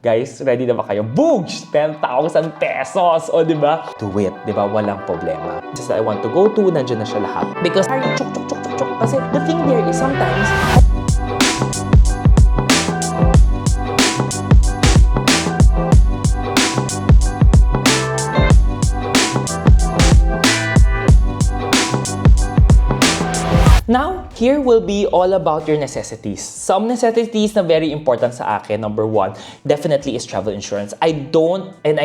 Guys, ready na ba kayo? Boogs! 10,000 pesos! O, diba? Do it, diba? Walang problema. Just that I want to go to, nandiyan na siya lahat. Because, chuk, chuk, chuk, chuk, chuk. Kasi the thing there is sometimes, now, here will be all about your necessities. Some necessities na very important sa akin, number one, definitely is travel insurance. I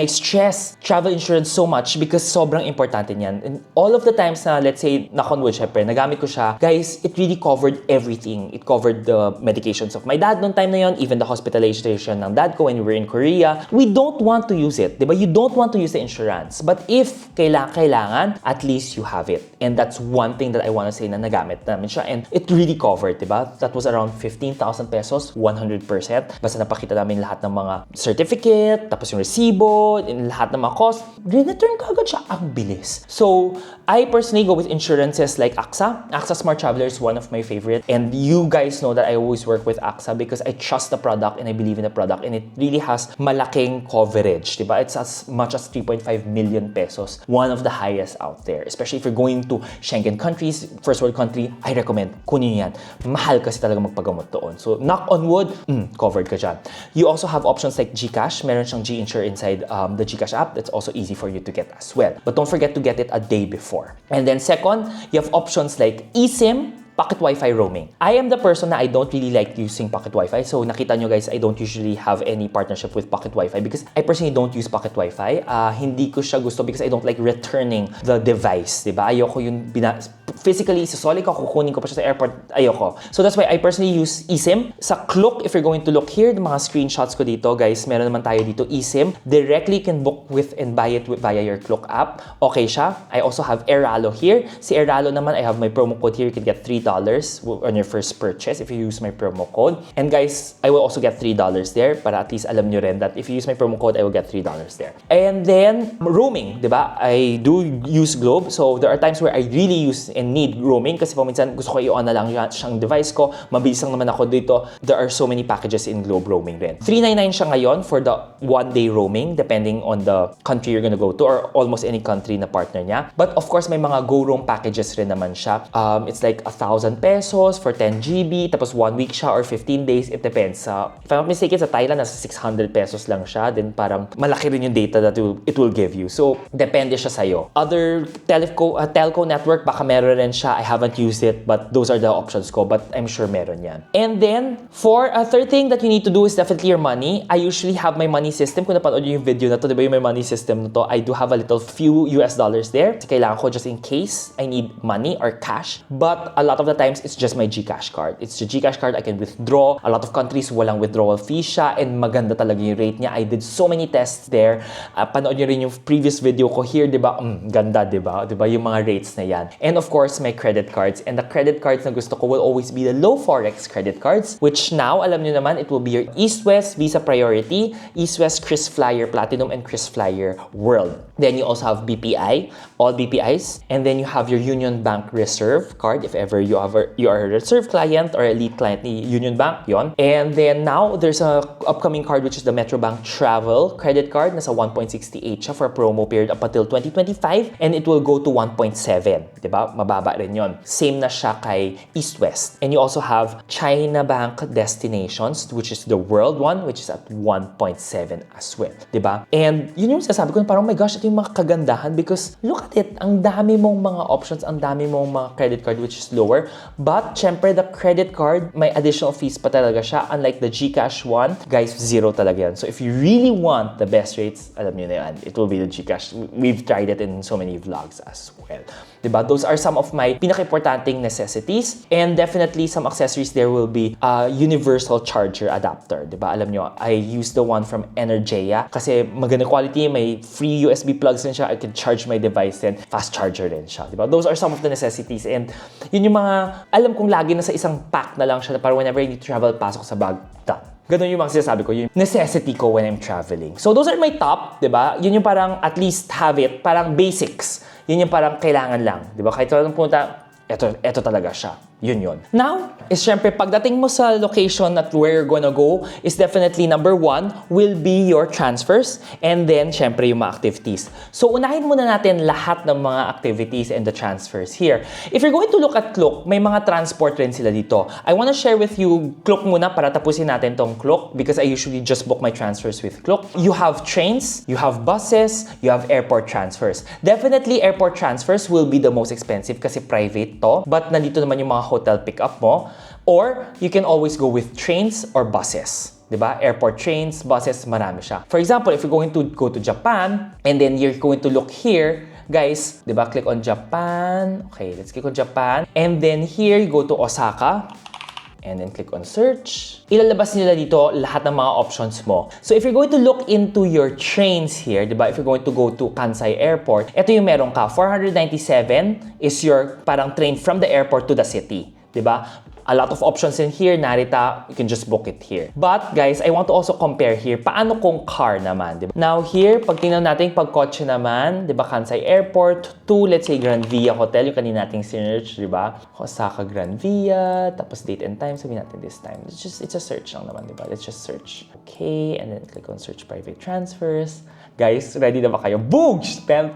stress travel insurance so much because sobrang importante niyan. And all of the times na, let's say, na-conwood, syempre, nagamit ko siya, guys, it really covered everything. It covered the medications of my dad noong time na yon, even the hospitalization ng dad ko when we were in Korea. We don't want to use it, diba? You don't want to use the insurance. But if kailangan, at least you have it. And that's one thing that I want to say na nagamit namin siya. And it really covered, diba? That was around 15,000 pesos, 100%. Basta napakita namin lahat ng mga certificate, tapos yung resibo, lahat ng mga cost. Return ka agad siya. Ang bilis. So, I personally go with insurances like AXA. AXA Smart Traveler is one of my favorite. And you guys know that I always work with AXA because I trust the product and I believe in the product. And it really has malaking coverage, diba? It's as much as 3.5 million pesos. One of the highest out there. Especially if you're going to Schengen countries, first world country, I recommend kunin yan. Mahal kasi talaga magpagamot doon. So, knock on wood, covered ka dyan. You also have options like GCash. Meron siyang G-Insure inside the GCash app. That's also easy for you to get as well. But don't forget to get it a day before. And then second, you have options like eSIM, Pocket Wi-Fi roaming. I am the person na I don't really like using Pocket Wi-Fi. So nakita nyo guys, I don't usually have any partnership with Pocket Wi-Fi because I personally don't use Pocket Wi-Fi. Hindi ko siya gusto because I don't like returning the device. Diba? Ayoko yung physically, sasoli ko, kukunin ko pa siya sa airport. Ayoko. So that's why I personally use eSIM. Sa Klook, if you're going to look here, the mga screenshots ko dito, guys, meron naman tayo dito eSIM. Directly can book with and buy it via your Klook app. Okay siya. I also have Airalo here. Si Airalo naman, I have my promo code here. You can get $3 on your first purchase if you use my promo code. And guys, I will also get $3 there para at least alam nyo rin that if you use my promo code, I will get $3 there. And then, roaming, diba? I do use Globe. So there are times where I really use and need roaming kasi paminsan gusto ko i-on na lang siyang device ko. Mabilis lang naman ako dito. There are so many packages in Globe roaming rin. $399 siya ngayon for the one-day roaming depending on the country you're gonna go to or almost any country na partner niya. But of course, may mga go roam packages rin naman siya. It's like 1,000 pesos for 10 GB, tapos 1 week siya or 15 days. It depends. If I'm not mistaken, sa Thailand, nasa 600 pesos lang siya. Then parang malaki rin yung data that it will give you. So, depende siya sa'yo. Other telco network, baka meron rin siya. I haven't used it, but those are the options ko. But I'm sure meron yan. And then, for a third thing that you need to do is definitely your money. I usually have my money system. Kung napanood yung video na to, diba yung my money system na to, I do have a little few US dollars there. Kasi kailangan ko just in case I need money or cash. But a lot of the times, it's just my GCash card. It's the GCash card I can withdraw. A lot of countries, walang withdrawal fee siya and maganda talaga yung rate niya. I did so many tests there. Panood nyo rin yung previous video ko here, diba? Ganda, diba? Diba yung mga rates na yan. And of course, my credit cards. And the credit cards na gusto ko will always be the low Forex credit cards, which now, alam nyo naman, it will be your East West Visa Priority, East West KrisFlyer Platinum, and KrisFlyer World. Then you also have BPI, all BPIs. And then you have your Union Bank Reserve card, if ever you are a reserve client or elite client ni Union Bank, yon. And then now, there's a upcoming card which is the Metrobank Travel Credit Card. Nasa 1.68 siya for promo period up until 2025 and it will go to 1.7. Diba? Mababa rin yon. Same na siya kay East West. And you also have China Bank Destinations, which is the world one, which is at 1.7 as well. Diba? And yun yung sasabi ko, parang oh my gosh, ito yung mga kagandahan because look at it, ang dami mong mga options, ang dami mong mga credit card which is lower. But, syempre, the credit card, may additional fees pa talaga siya. Unlike the GCash one, guys, zero talaga yan. So, if you really want the best rates, alam nyo na yan, it will be the GCash. We've tried it in so many vlogs as well. Diba? Those are some of my pinaka-importanting necessities. And definitely, some accessories there will be a universal charger adapter. Diba? Alam nyo, I use the one from Energeia kasi maganda quality, may free USB plugs din siya. I can charge my device and fast charger din siya. Diba? Those are some of the necessities. And yun yung mga, alam kong lagi na sa isang pack na lang siya para whenever I need to travel, pasok sa bag, done. Ganun yung mga sinasabi ko, yung necessity ko when I'm traveling. So those are my top, diba? Yun yung parang at least have it, parang basics. Yun yung parang kailangan lang, diba? Kahit walang punta, eto talaga siya. Yun. Now, is syempre, pagdating mo sa location at where you're gonna go, is definitely number 1 will be your transfers, and then, syempre, yung mga activities. So, unahin muna natin lahat ng mga activities and the transfers here. If you're going to look at Klook, may mga transport rin sila dito. I wanna share with you Klook muna para tapusin natin tong Klook because I usually just book my transfers with Klook. You have trains, you have buses, you have airport transfers. Definitely, airport transfers will be the most expensive kasi private to, but nandito naman yung mga hotel pick-up mo. Or, you can always go with trains or buses. Diba? Airport trains, buses, marami siya. For example, if you're going to go to Japan, and then you're going to look here, guys, diba? Click on Japan. Okay, let's click on Japan. And then here, you go to Osaka. And then click on search. Ilalabas nila dito lahat ng mga options mo. So if you're going to look into your trains here, diba? If you're going to go to Kansai Airport, ito yung meron ka. 497 is your parang train from the airport to the city. Diba? A lot of options in here, Narita, you can just book it here. But guys, I want to also compare here, paano kung car naman, diba? Now here, pag tingnan natin, pag kotse naman, diba, Kansai Airport to, let's say, Grand Via Hotel, yung kanina nating search, diba? Osaka Grand Via, tapos date and time, sabihin natin this time. It's a search lang naman, diba? Let's just search. Okay, and then click on search private transfers. Guys, ready na ba kayo? Boom! 10,000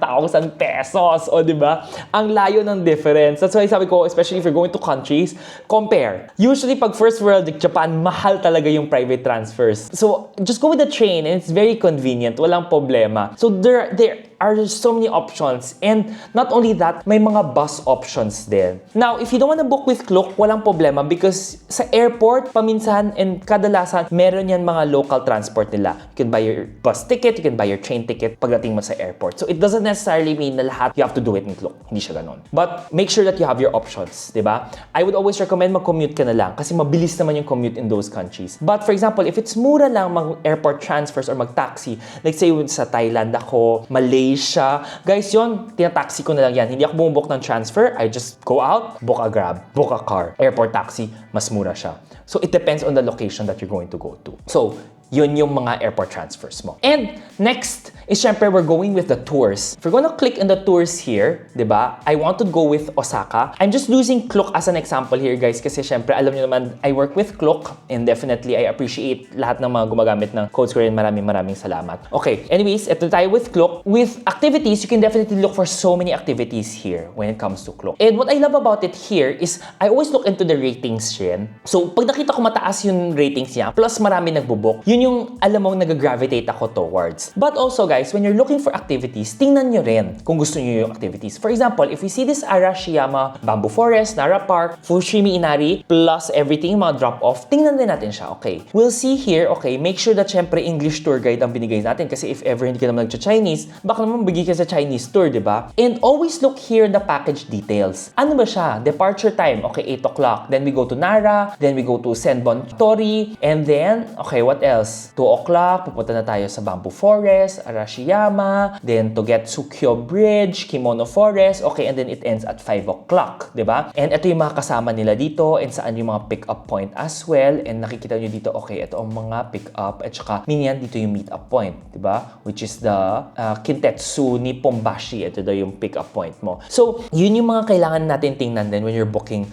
pesos! O, diba? Ang layo ng difference. That's why sabi ko, especially if you're going to countries, compare. Usually, pag first world, like Japan, mahal talaga yung private transfers. So, just go with the train and it's very convenient. Walang problema. So, there are so many options. And not only that, may mga bus options din. Now, if you don't wanna book with Klook, walang problema because sa airport, paminsan and kadalasan, meron yan mga local transport nila. You can buy your bus ticket, you can buy your train ticket pagdating mo sa airport. So, it doesn't necessarily mean na lahat you have to do it in Klook. Hindi siya ganun. But, make sure that you have your options, di ba? I would always recommend mag-commute ka na lang kasi mabilis naman yung commute in those countries. But, for example, if it's mura lang mag-airport transfers or mag-taxi, like say sa Thailand ako, Malaysia, guys, yun, tinataxi ko na lang yan. Hindi ako bumubok ng transfer. I just go out, book a Grab, book a car. Airport taxi, mas mura siya. So, it depends on the location that you're going to go to. So, yun yung mga airport transfers mo. And next is syempre we're going with the tours. If we're gonna click on the tours here, diba? I want to go with Osaka. I'm just using Klook as an example here, guys, kasi syempre alam niyo naman, I work with Klook and definitely I appreciate lahat ng mga gumagamit ng codes ko rin. Maraming salamat. Okay, anyways, ito tayo with Klook. With activities, you can definitely look for so many activities here when it comes to Klook. And what I love about it here is I always look into the ratings rin. So, pag nakita ko mataas yung ratings niya, plus marami nagbo-book, yun yung alam mong nag-gravitate ako towards. But also guys, when you're looking for activities, tingnan nyo rin kung gusto nyo yung activities. For example, if we see this Arashiyama Bamboo Forest, Nara Park, Fushimi Inari, plus everything, mga drop-off, tingnan din natin siya, okay? We'll see here, okay, make sure that syempre English tour guide ang binigay natin kasi if ever hindi ka naman nag-Chinese, baka naman bigay ka sa Chinese tour, di ba? And always look here in the package details. Ano ba siya? Departure time, okay, 8 o'clock. Then we go to Nara, then we go to Senbon Tori, and then, okay, what else? 2 o'clock, pupunta na tayo sa Bamboo Forest, Arashiyama, then to get Tsukyo Bridge, Kimono Forest, okay, and then it ends at 5 o'clock, di ba? And ito yung mga kasama nila dito, and saan yung mga pick-up point as well, and nakikita nyo dito, okay, ito ang mga pick-up, at saka minyan dito yung meet-up point, di ba? Which is the Kintetsu ni Pombashi, ito daw yung pick-up point mo. So, yun yung mga kailangan natin tingnan din when you're booking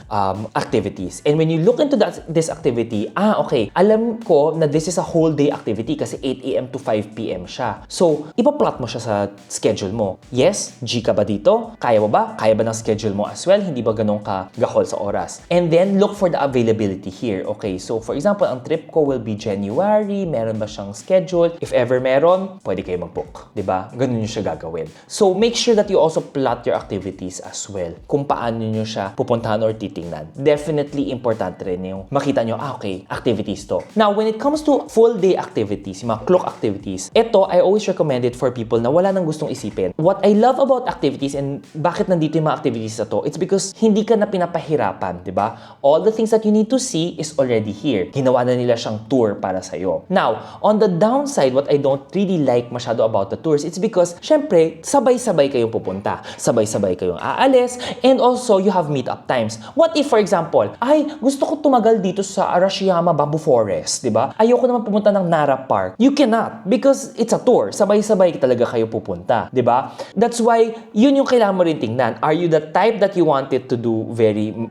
activities. And when you look into this activity, okay, alam ko na this is a whole day activity kasi 8 a.m. to 5 p.m. siya. So, ipa-plot mo siya sa schedule mo. Yes, G ka ba dito? Kaya mo ba? Kaya ba ng schedule mo as well? Hindi ba ganun ka gahol sa oras? And then, look for the availability here. Okay, so for example, ang trip ko will be January. Meron ba siyang schedule? If ever meron, pwede kayo mag-book. Diba? Ganun nyo siya gagawin. So, make sure that you also plot your activities as well. Kung paano nyo siya pupuntahan or titingnan. Definitely important rin yung makita nyo, okay, activities to. Now, when it comes to full day activities, yung mga Klook activities, ito, I always recommend it for people na wala nang gustong isipin. What I love about activities and bakit nandito yung mga activities na to, it's because hindi ka na pinapahirapan, di ba? All the things that you need to see is already here. Ginawa na nila siyang tour para sa'yo. Now, on the downside, what I don't really like masyado about the tours, it's because, syempre, sabay-sabay kayong pupunta. Sabay-sabay kayong aalis, and also, you have meet-up times. What if, for example, ay, gusto ko tumagal dito sa Arashiyama Bamboo Forest, di ba? Ayoko naman pumunta pumunta ng Nara Park. You cannot because it's a tour. Sabay-sabay talaga kayo pupunta, 'di ba? That's why yun yung kailangan mo rin tingnan. Are you the type that you wanted to do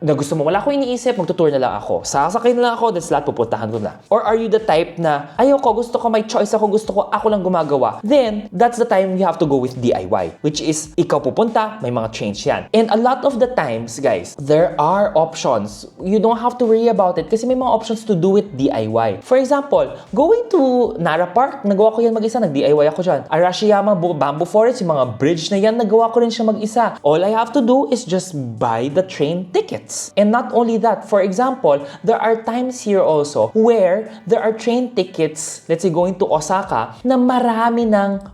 na gusto mo, wala ko iniisip, magtutour na lang ako. Sasakay na lang ako, that's lahat, pupuntahan ko na. Or are you the type na, ayoko, gusto ko, may choice ako, gusto ko, ako lang gumagawa. Then, that's the time you have to go with DIY, which is, ikaw pupunta, may mga change yan. And a lot of the times, guys, there are options. You don't have to worry about it kasi may mga options to do with DIY. For example, going to Nara Park, nagawa ko yan mag-isa, nag-DIY ako dyan. Arashiyama Bamboo Forest, yung mga bridge na yan, nagawa ko rin siya mag-isa. All I have to do is just buy the train tickets. And not only that, for example, there are times here also where there are train tickets, let's say going to Osaka, na marami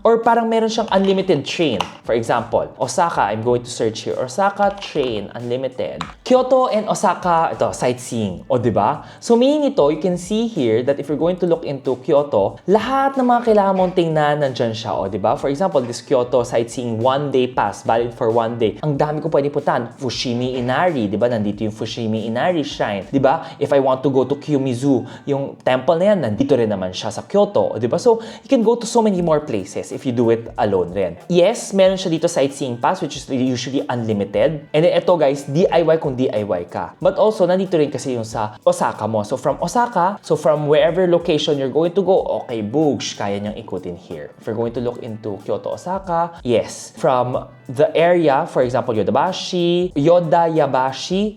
or parang meron siyang unlimited train. For example, Osaka, I'm going to search here, Osaka train, unlimited. Kyoto and Osaka, ito, sightseeing. O, diba? So, meaning ito, you can see here that if you're going to look into Kyoto, lahat ng mga kailangan mong tingnan, nandyan siya. O, diba? For example, this Kyoto sightseeing one-day pass, valid for one day. Ang dami ko pwede puntahan. Fushimi Inari, diba? Nandito yung Fushimi Inari Shrine. Diba? If I want to go to Kiyomizu, yung temple na yan, nandito rin naman siya sa Kyoto. Diba? So, you can go to so many more places if you do it alone rin. Yes, meron siya dito sightseeing pass, which is usually unlimited. And then ito guys, DIY kung DIY ka. But also, nandito rin kasi yung sa Osaka mo. So, from Osaka, from wherever location you're going to go, okay, Boogs, kaya niyang ikutin here. If you're going to look into Kyoto, Osaka, yes. From the area, for example, Yodabashi,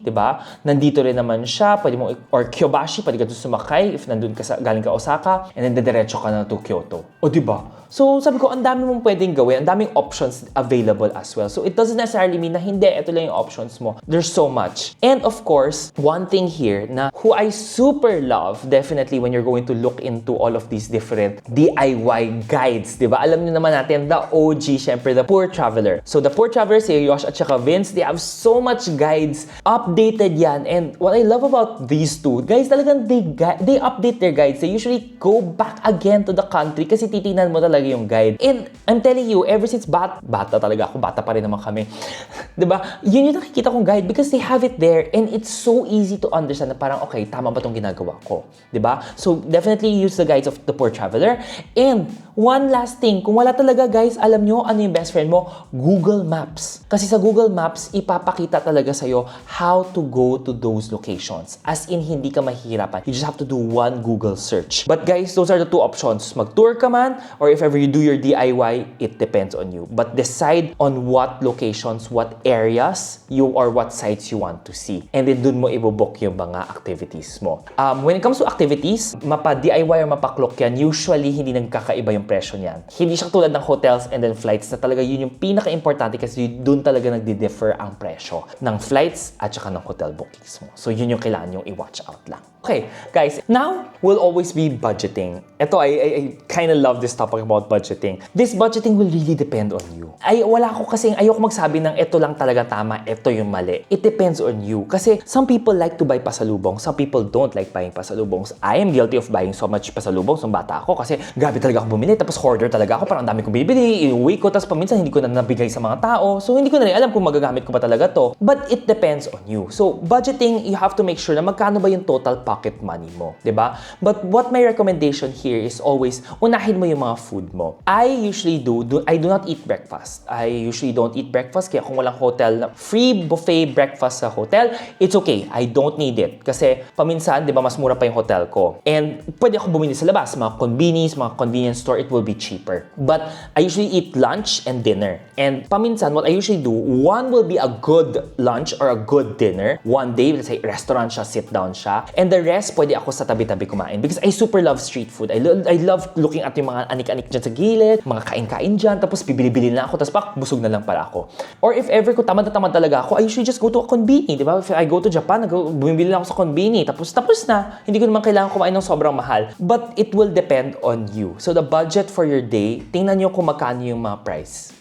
diba? Nandito rin naman siya, pwede mo, or Kyobashi, pwede ka doon sumakay if nandun ka galing ka Osaka, and then diretso ka na to Kyoto. O diba? So, sabi ko, ang dami mong pwedeng gawin, ang daming options available as well. So, it doesn't necessarily mean na hindi, ito lang yung options mo. There's so much. And of course, one thing here na who I super love, definitely when you're going to look into all of these different DIY guides, diba? Alam niyo naman natin, the OG, syempre, the Poor Traveler. So, the Poor Traveler, si Yosh at saka Vince, they have so much guides, updated yan. And what I love about these two, guys, talagang they update their guides. They usually go back again to the country kasi titingnan mo talaga yung guide. And I'm telling you, ever since bata talaga ako, bata pa rin naman kami. Diba? Yun yung nakikita kong guide because they have it there and it's so easy to understand na parang, okay, tama ba itong ginagawa ko? Diba? So, definitely use the guides of the Poor Traveler. And one last thing, kung wala talaga guys, alam nyo ano yung best friend mo? Google Maps. Kasi sa Google Maps, ipapakita talaga sa'yo how to go to those locations. As in, hindi ka mahihirapan. You just have to do one Google search. But guys, those are the two options. Mag-tour ka man, or if ever you do your DIY, it depends on you. But decide on what locations, what areas or what sites you want to see. And then dun mo i-book yung mga activities mo. When it comes to activities, mapa-DIY or mapa-clock yan, usually hindi nagkakaiba yung presyo niyan. Hindi siya tulad ng hotels and then flights na talaga yun yung pinaka-importante kasi dun talaga nagdi-differ ang presyo ng flights at saka ng hotel bookings mo. So yun yung kailangan yung i-watch out lang. Okay, guys, now will always be budgeting. Ito, I kind of love this topic about budgeting. This budgeting will really depend on you. Ayoko magsabi ng ito lang talaga tama, ito yung mali. It depends on you. Kasi some people like to buy pasalubong, some people don't like buying pasalubongs. I am guilty of buying so much pasalubongs nung bata ako kasi grabe talaga ako bumili, tapos hoarder talaga ako, parang dami kong bibili, iuwi ko, tapos paminsan hindi ko na nabigay sa mga tao. So, hindi ko na rin alam kung magagamit ko ba talaga to. But it depends on you. So, budgeting, you have to make sure na magkano ba yung total pocket money mo, 'di ba? But what my recommendation here is always unahin mo yung mga food mo. I do not eat breakfast. I usually don't eat breakfast kaya kung walang hotel, free buffet breakfast sa hotel, it's okay. I don't need it kasi paminsan, 'di ba, mas mura pa yung hotel ko. And pwede ako bumili sa labas, mga convenience store, it will be cheaper. But I usually eat lunch and dinner. And paminsan, what I usually do, one will be a good lunch or a good dinner. One day, let's say restaurant siya, sit down siya. And the rest, pwede ako sa tabi-tabi kumain because I super love street food. I love looking at yung mga anik-anik dyan sa gilid, mga kain-kain dyan, tapos bibili-bili na ako, tapos busog na lang para ako. Or if ever ko tamad na tamad talaga ako, I usually just go to a konbini, di ba? If I go to Japan, bumibili lang ako sa konbini, tapos na. Hindi ko naman kailangan kumain ng sobrang mahal. But it will depend on you. So the budget for your day, tingnan nyo kung magkano yung mga price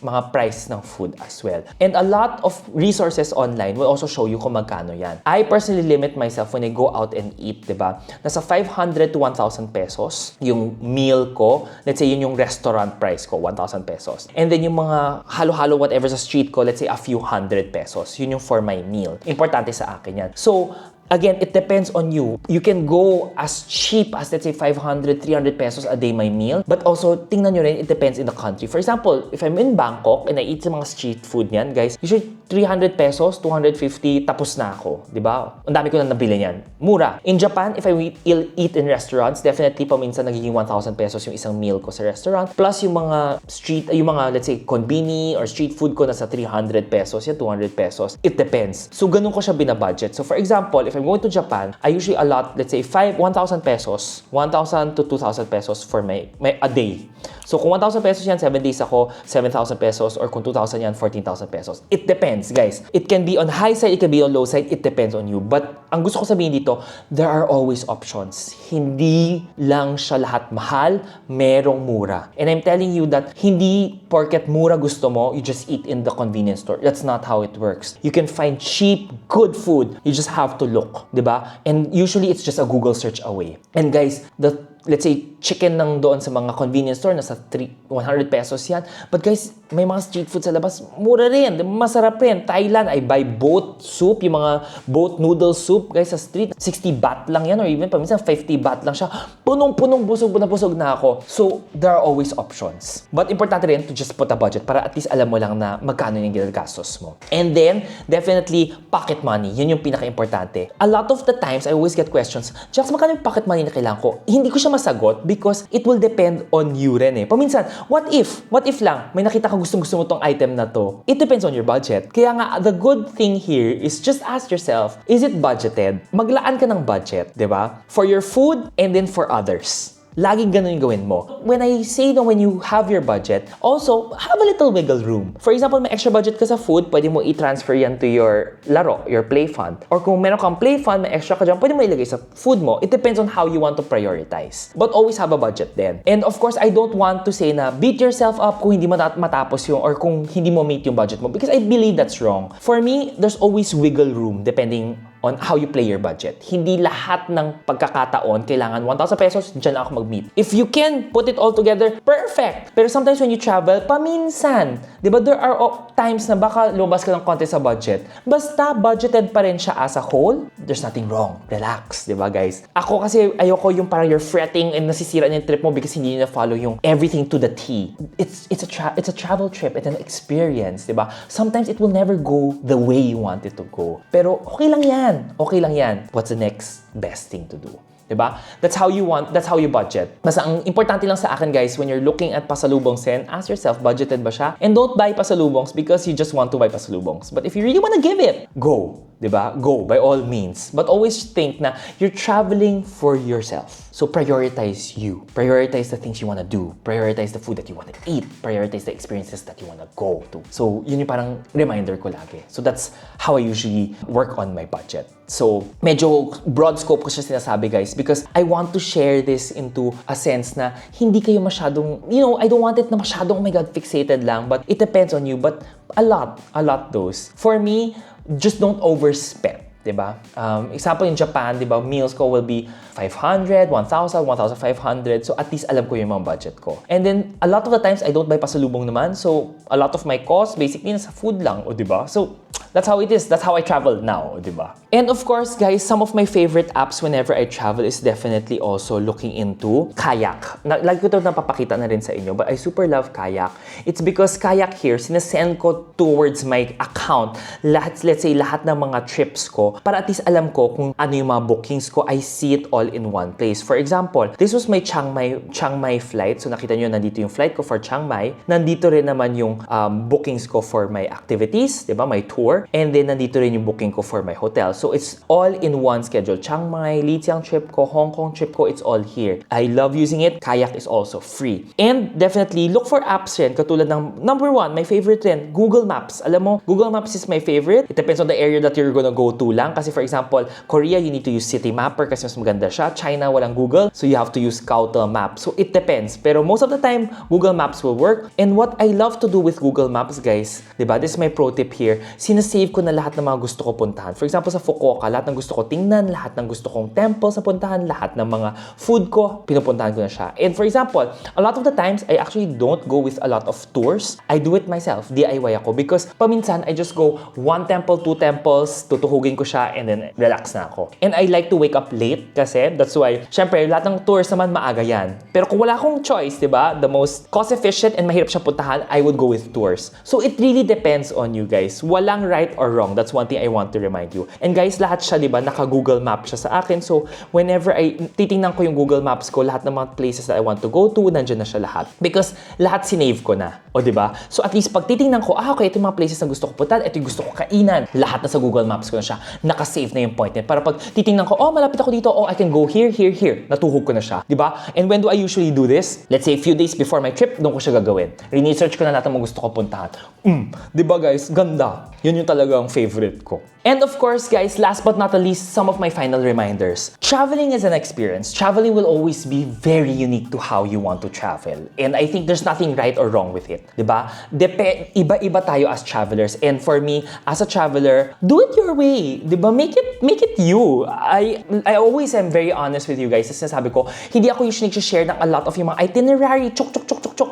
ng food as well. And a lot of resources online will also show you kung magkano yan. I personally limit myself when I go out and eat, di ba? Nasa 500 to 1,000 pesos yung meal ko. Let's say yun yung restaurant price ko, 1,000 pesos. And then yung mga halo-halo whatever sa street ko, let's say a few hundred pesos. Yun yung for my meal. Importante sa akin yan. So, again, it depends on you. You can go as cheap as, let's say, 500, 300 pesos a day my meal. But also, tingnan nyo rin, it depends in the country. For example, if I'm in Bangkok and I eat sa mga street food niyan, guys, usually 300 pesos, 250, tapos na ako. Diba? Ang dami ko na nabili niyan. Mura. In Japan, if I eat in restaurants, definitely paminsan nagiging 1,000 pesos yung isang meal ko sa restaurant. Plus yung mga let's say, konbini or street food ko nasa 300 pesos, yan 200 pesos. It depends. So, ganun ko siya binabudget. So, for example, if I'm going to Japan, I usually allot, let's say, 1,000 pesos, 1,000 to 2,000 pesos for a day. So, kung 1,000 pesos yan, 7 days ako, 7,000 pesos, or kung 2,000 yan, 14,000 pesos. It depends, guys. It can be on high side, it can be on low side, it depends on you. But, ang gusto ko sabihin dito, there are always options. Hindi lang siya lahat mahal, merong mura. And I'm telling you that hindi porket mura gusto mo, you just eat in the convenience store. That's not how it works. You can find cheap, good food. You just have to look, diba? And usually, it's just a Google search away. And guys, let's say, chicken nang doon sa mga convenience store, nasa 100 pesos yan. But guys, may mga street food sa labas, mura rin, masarap rin. Thailand, I buy boat soup, yung mga boat noodle soup, guys, sa street, 60 baht lang yan, or even paminsan 50 baht lang siya. Punong-punong, busog na ako. So, there are always options. But importante rin to just put a budget para at least alam mo lang na magkano yung ginagastos mo. And then, definitely, pocket money. Yun yung pinaka-importante. A lot of the times, I always get questions, Jax, magkano yung pocket money na kailangan ko? Hindi ko siya masagot because it will depend on you rin eh. Paminsan, what if lang, may nakita ka gustong-gusto mo tong item na to. It depends on your budget. Kaya nga, the good thing here is just ask yourself, is it budgeted? Maglaan ka ng budget, di ba? For your food and then for others. Laging ganun yung gawin mo. When I say na when you have your budget, also, have a little wiggle room. For example, may extra budget ka sa food, pwede mo i-transfer yan to your laro, your play fund. Or kung meron kang play fund, may extra ka dyan, pwede mo ilagay sa food mo. It depends on how you want to prioritize. But always have a budget then. And of course, I don't want to say na beat yourself up kung hindi mo matapos yung or kung hindi mo meet yung budget mo because I believe that's wrong. For me, there's always wiggle room depending on how you play your budget. Hindi lahat ng pagkakataon kailangan 1,000 pesos, dyan ako mag-meet. If you can put it all together, perfect! Pero sometimes when you travel, paminsan. Diba, there are times na baka lumabas ka ng konti sa budget. Basta budgeted pa rin siya as a whole, there's nothing wrong. Relax, diba guys? Ako kasi ayoko yung parang you're fretting and nasisira na yung trip mo because hindi nyo na-follow yung everything to the T. It's a travel trip, it's an experience, diba? Sometimes it will never go the way you want it to go. Pero okay lang yan. Okay lang yan. What's the next best thing to do? Diba? That's how you budget. Basta ang importante lang sa akin guys, when you're looking at pasalubongs then, ask yourself, budgeted ba siya? And don't buy pasalubongs because you just want to buy pasalubongs. But if you really want to give it, go. Diba? Go, by all means. But always think na you're traveling for yourself. So prioritize you. Prioritize the things you want to do. Prioritize the food that you want to eat. Prioritize the experiences that you want to go to. So yun yung parang reminder ko lagi. So that's how I usually work on my budget. So medyo broad scope ko siya sinasabi guys because I want to share this into a sense na hindi kayo masyadong, I don't want it na masyadong, oh my God, fixated lang. But it depends on you. But a lot those. For me, just don't overspend. Diba? Example in Japan, diba, meals ko will be 500, 1,000, 1,500. So at least alam ko yung mga budget ko. And then a lot of the times I don't buy pasalubong naman. So a lot of my cost basically nasa food lang, o diba? So that's how it is. That's how I travel now, diba? And of course, guys, some of my favorite apps whenever I travel is definitely also looking into Kayak. Lagi ko ito napapakita na rin sa inyo, but I super love Kayak. It's because Kayak here, sinesend ko towards my account let's say lahat ng mga trips ko para at least alam ko kung ano yung mga bookings ko. I see it all in one place. For example, this was my Chiang Mai flight. So nakita nyo, nandito yung flight ko for Chiang Mai. Nandito rin naman yung bookings ko for my activities, diba? My tour. And then nandito rin yung booking ko for my hotel. So it's all in one schedule. Chiang Mai, Lijiang trip ko, Hong Kong trip ko, it's all here. I love using it. Kayak is also free. And definitely, look for apps rin. Katulad ng, number one, my favorite rin, Google Maps. Alam mo, Google Maps is my favorite. It depends on the area that you're gonna go to lang. Kasi for example, Korea, you need to use City Mapper kasi mas maganda siya. China, walang Google. So you have to use Kautel Map. So it depends. Pero most of the time, Google Maps will work. And what I love to do with Google Maps, guys, diba? This is my pro tip here. sinasave ko na lahat ng mga gusto ko puntahan. For example, sa Fukuoka, lahat ng gusto ko tingnan, lahat ng gusto kong temples na puntahan, lahat ng mga food ko, pinupuntahan ko na siya. And for example, a lot of the times, I actually don't go with a lot of tours. I do it myself, DIY ako. Because paminsan, I just go 1 temple, 2 temples, tutuhugin ko siya, and then relax na ako. And I like to wake up late kasi that's why, syempre, lahat ng tours naman maaga yan. Pero kung wala akong choice, di ba, the most cost-efficient and mahirap siya puntahan, I would go with tours. So it really depends on you guys. Walang right or wrong. That's one thing I want to remind you. And guys, lahat siya, di ba, naka-Google Map siya sa akin. So whenever titingnan ko yung Google Maps ko, lahat ng mga places that I want to go to, nandiyan na siya lahat. Because lahat sinave ko na. O di ba? So at least pag titingnan ko, okay, ito yung mga places na gusto ko puntahan, ito yung gusto ko kainan. Lahat na sa Google Maps ko na siya. Naka-save na yung point net. Para pag titingnan ko, malapit ako dito, I can go here, here, here. Natuhog ko na siya. Di ba? And when do I usually do this? Let's say a few days before my trip, doon ko siya gagawin. Research ko na lahat ng mga gusto ko puntahan. Di ba guys? Ganda. Yun yung talagang favorite ko. And of course, guys, last but not the least, some of my final reminders. Traveling is an experience. Traveling will always be very unique to how you want to travel. And I think there's nothing right or wrong with it. Diba? Iba-iba tayo as travelers. And for me, as a traveler, do it your way. Diba? Make it you. I always am very honest with you guys. Kasi sabi ko, hindi ako usually share ng a lot of yung mga itinerary. Chok.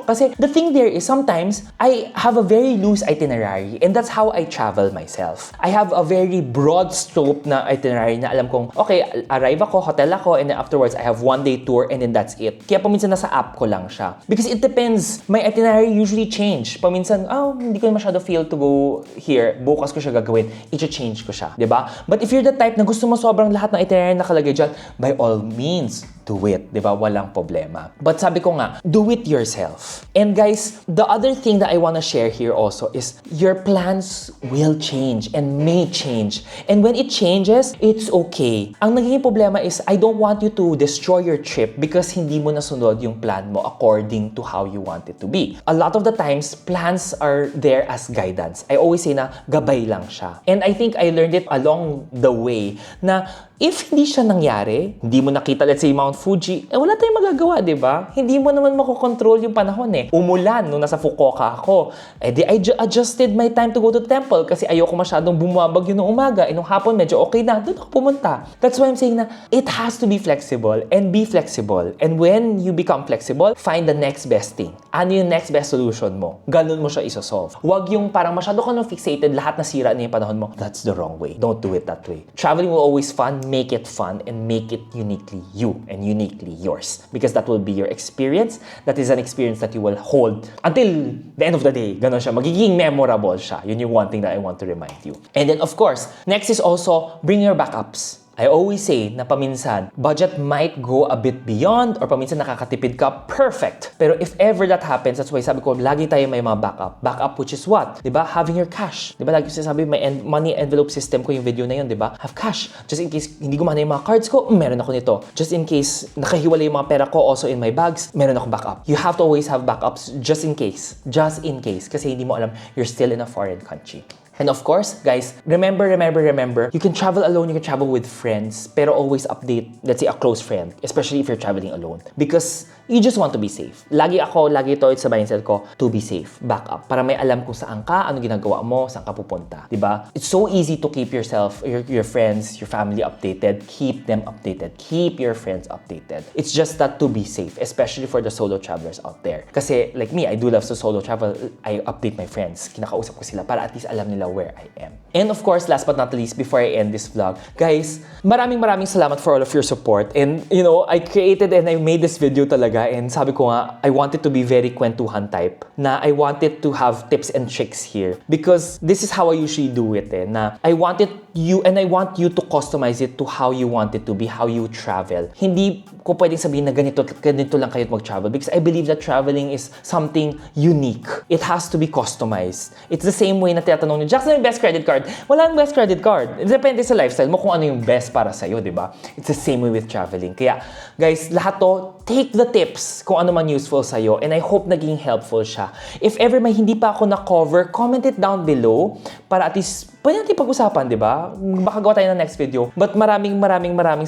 Kasi the thing there is sometimes, I have a very loose itinerary. And that's how I travel myself. I have a very broad scope na itinerary na alam kong, okay, arrive ako, hotel ako, and then afterwards, I have 1-day tour, and then that's it. Kaya paminsan nasa app ko lang siya. Because it depends. My itinerary usually change. Paminsan, hindi ko masyado feel to go here. Bukas ko siya gagawin. I-change ko siya. Diba? But if you're the type na gusto mo sobrang lahat ng itinerary nakalagay dyan, by all means, do it. Diba? Walang problema. But sabi ko nga, do it yourself. And guys, the other thing that I want to share here also is your plans will change and may change. And when it changes, it's okay. Ang nagiging problema is, I don't want you to destroy your trip because hindi mo nasunod yung plan mo according to how you want it to be. A lot of the times, plans are there as guidance. I always say na gabay lang siya. And I think I learned it along the way na if hindi siya nangyari, hindi mo nakita, let's say, Mount Fuji, wala tayong magagawa, di ba? Hindi mo naman makokontrol yung panahon eh. Umulan nung nasa Fukuoka ako. I adjusted my time to go to the temple kasi ayoko masyadong bumabagyo nung umaga. Nung hapon, medyo okay na. Doon ako pumunta. That's why I'm saying na it has to be flexible and be flexible. And when you become flexible, find the next best thing. Ano yung next best solution mo? Ganun mo siya isosolve. Huwag yung parang masyado ka nung fixated, lahat nasira na yung panahon mo. That's the wrong way. Don't do it that way. Traveling will always fun. Make it fun and make it uniquely you and uniquely yours. Because that will be your experience. That is an experience that you will hold until the end of the day. Ganon siya. Magiging memorable siya. Yun yung one thing that I want to remind you. And then of course, next is also bring your backups. I always say na paminsan, budget might go a bit beyond or paminsan nakakatipid ka, perfect. Pero if ever that happens, that's why sabi ko, lagi tayo may mga backup. Backup which is what? Diba? Having your cash. Diba? Lagi ko sinasabi, may money envelope system ko yung video na yun, diba? Have cash. Just in case hindi gumana yung mga cards ko, meron ako nito. Just in case nakahiwalay yung mga pera ko also in my bags, meron ako backup. You have to always have backups just in case. Just in case. Kasi hindi mo alam, you're still in a foreign country. And of course, guys, remember, you can travel alone, you can travel with friends, pero always update, let's say, a close friend, especially if you're traveling alone. Because you just want to be safe. Lagi ito sa mindset ko, to be safe, backup. Para may alam kung saan ka, ano ginagawa mo, saan ka pupunta. Diba? It's so easy to keep yourself, your friends, your family updated. Keep them updated. Keep your friends updated. It's just that to be safe, especially for the solo travelers out there. Kasi, like me, I do love to solo travel. I update my friends. Kinakausap ko sila para at least alam nila where I am. And of course, last but not least, before I end this vlog, guys, maraming salamat for all of your support. And, I created and I made this video talaga. And sabi ko nga, I wanted to be very kwentuhan type. Na I wanted to have tips and tricks here. Because this is how I usually do it na I wanted you and I want you to customize it to how you want it to be, how you travel. Hindi ko pwedeng sabihin na ganito lang kayo mag-travel because I believe that traveling is something unique. It has to be customized. It's the same way na tinatanong niyo, Jackson, yung best credit card. Wala ang best credit card. It depende sa lifestyle mo kung ano yung best para sa'yo, di ba? It's the same way with traveling. Kaya, guys, lahat to, take the tips kung ano man useful sa'yo and I hope naging helpful siya. If ever may hindi pa ako na-cover, comment it down below para at least pwede natin pag-usapan, di ba? Baka gawa tayo ng next video. But maraming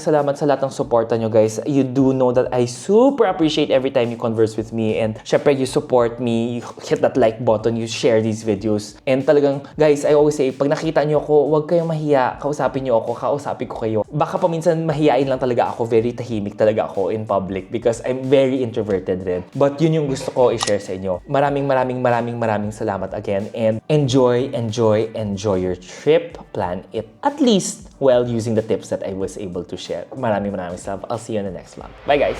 salamat sa lahat ng suporta nyo, guys. You do know that I super appreciate every time you converse with me. And syempre, you support me, you hit that like button, you share these videos. And talagang, guys, I always say, pag nakita nyo ako, huwag kayong mahiya. Kausapin nyo ako, kausapin ko kayo. Baka paminsan mahiyain lang talaga ako, very tahimik talaga ako in public because I'm very introverted rin. But yun yung gusto ko i-share sa inyo. Maraming salamat again. And enjoy your trip. Plan it at least while using the tips that I was able to share. Maraming salamat. I'll see you in the next vlog. Bye, guys!